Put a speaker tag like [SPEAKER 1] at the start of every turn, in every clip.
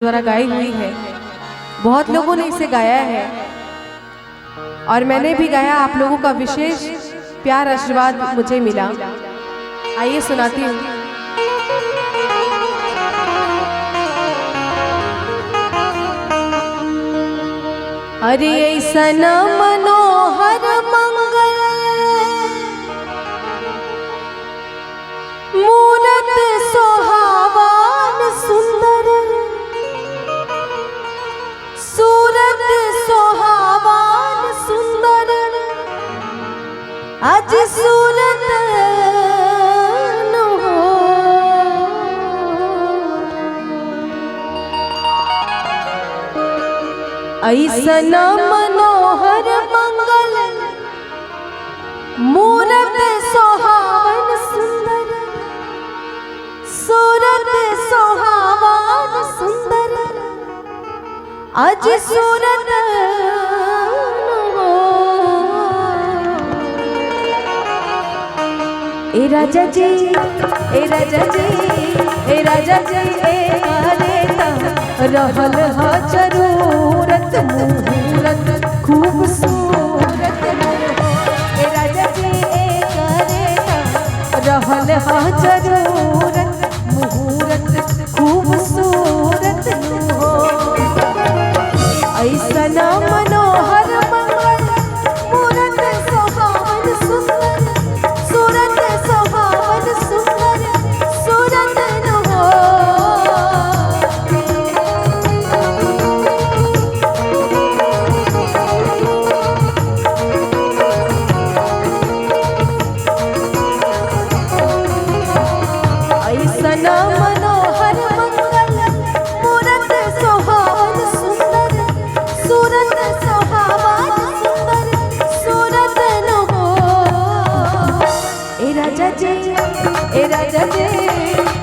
[SPEAKER 1] द्वारा गाई हुई है। बहुत लोगों ने इसे गाया है और मैंने भी गाया। आप लोगों का विशेष प्यार आशीर्वाद मुझे मिला। आइए सुनाती हूँ। अरे ऐसन मनोहर मंगल मूरत सोहावान सुंदर, सूरत सोहावान सुंदर, आज सूरत न हो। ऐसन मनोहर मंगल मूरत सोहावन सुंदर, सूरत सोहावन सुंदर, आज सूरत न हो। ए राजा जी, ए राजा जी, ए राजा जी, ए करेता रहल ह जरूरत मुहूर्त खूबसूरत। ए राजा जी, ए करेता रहल ह जरूरत मुहूर्त खूबसूरत हो। ऐसन मनोहर मंगल मूरत सोहावन सुंदर, सूरत सोहावन सुंदर, सूरत न हो। ऐसन मनोहर मंगल मूरत सोहावन सुंदर, सूरत सोहावन सुंदर, सूरत न हो। ए राजा जी, ए राजा जी,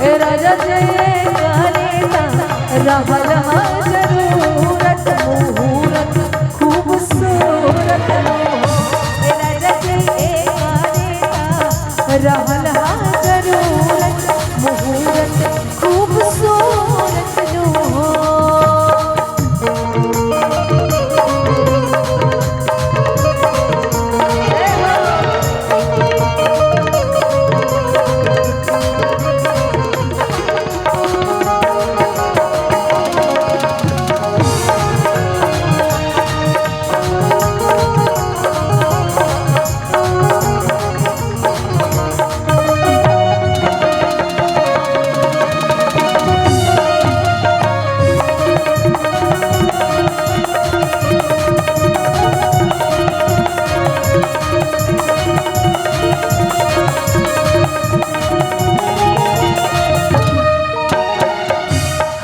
[SPEAKER 1] ए राजा जी, करेता रहल ह जरूरत मुहूर्त खूबसूरत हो। ए राजा जी, ए करेता रहल ह जरूरत मुहूर्त खूबसूरत हो।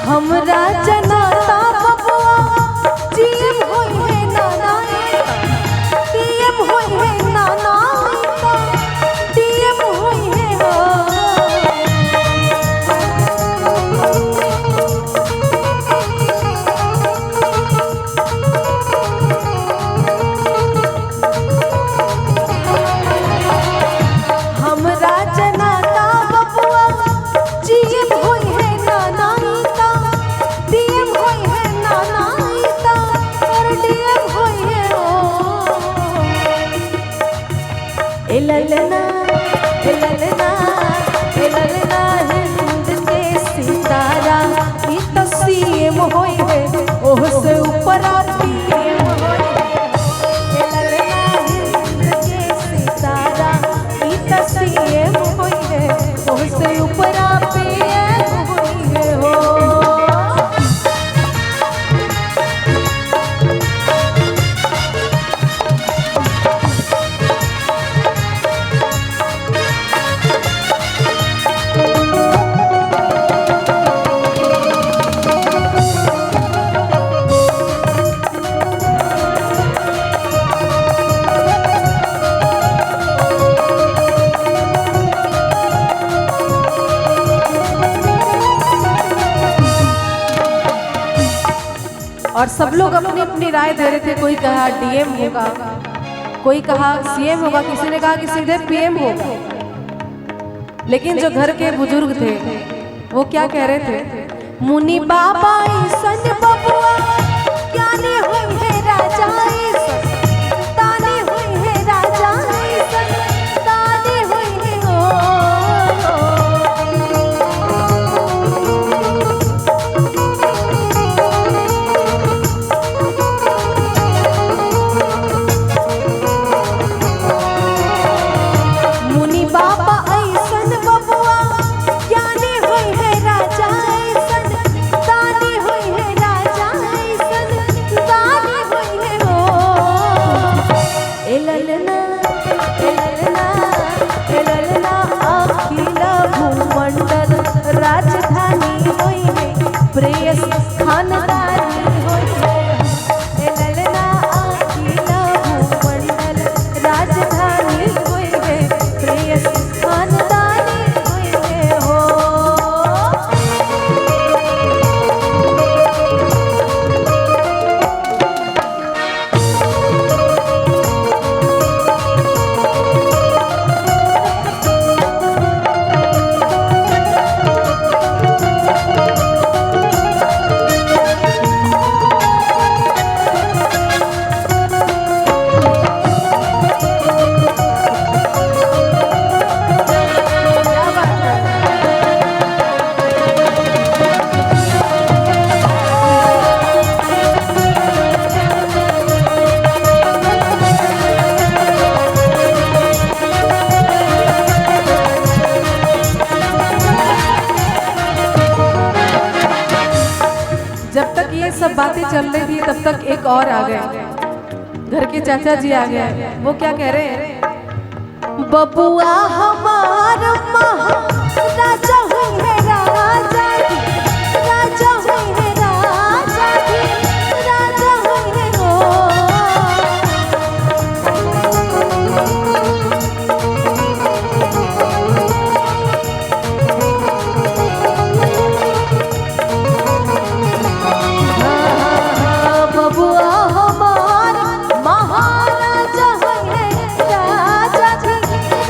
[SPEAKER 1] हमरा जनाता बबुआ जीएम होई है नाना, डीएम होई है नाना, डीएम होई है हो। हमरा जनाता बबुआ जीएम होई है नाना, डीएम होई है नाना, और डीएम होई है हो। ए ललना, ए ललना, ए ललना हिंद के सितारा, ई तो सीएम होई है, ओह से ऊपर पीएम होई है। ए ललना हिंद के सितारा, ई तो सीएम होई है, ओह से ऊपर पीएम होई है हो। और सब लोग अपनी अपनी राय दे रहे थे। कोई कहा डीएम होगा, कोई कहा सीएम होगा, किसी ने कहा कि सीधे पीएम होगा। लेकिन जो घर के बुजुर्ग थे वो क्या कह रहे थे, मुनि बाबा सन बबुआ ज्ञानी हुई है राजा सन, दानी हुई है राजा सन, दानी हुई है मुनि बाबा ऐसन बबुआ ज्ञानी हुई है राजा ऐसन, दानी हुई है राजा ऐसन, दानी हुई है हो। ए ललना ए ललना ए ललना अखिल भूमंडल राजधानी हुई है, प्रेयस खानदानी हुई है। ए ललना अखिल भूमंडल राजधानी हुई है, प्रेयस खानदानी हुई है हो। क्या बात है। जब तक ये सब बातें चल रही थी तब तक एक और आ गए, घर के चाचा जी आ गए। वो क्या कह रहे हैं? बबुआ हमार महाराजा हुई है राजा जी, राजा हुई है राजा जी, राजा हुई है हो। बबुआ हमार महाराजा हुई है राजा जी,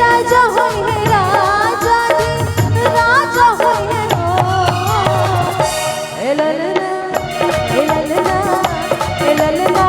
[SPEAKER 1] राजा हुई है राजा जी, राजा हुई है हो। ए ललना ए ललना ए ललना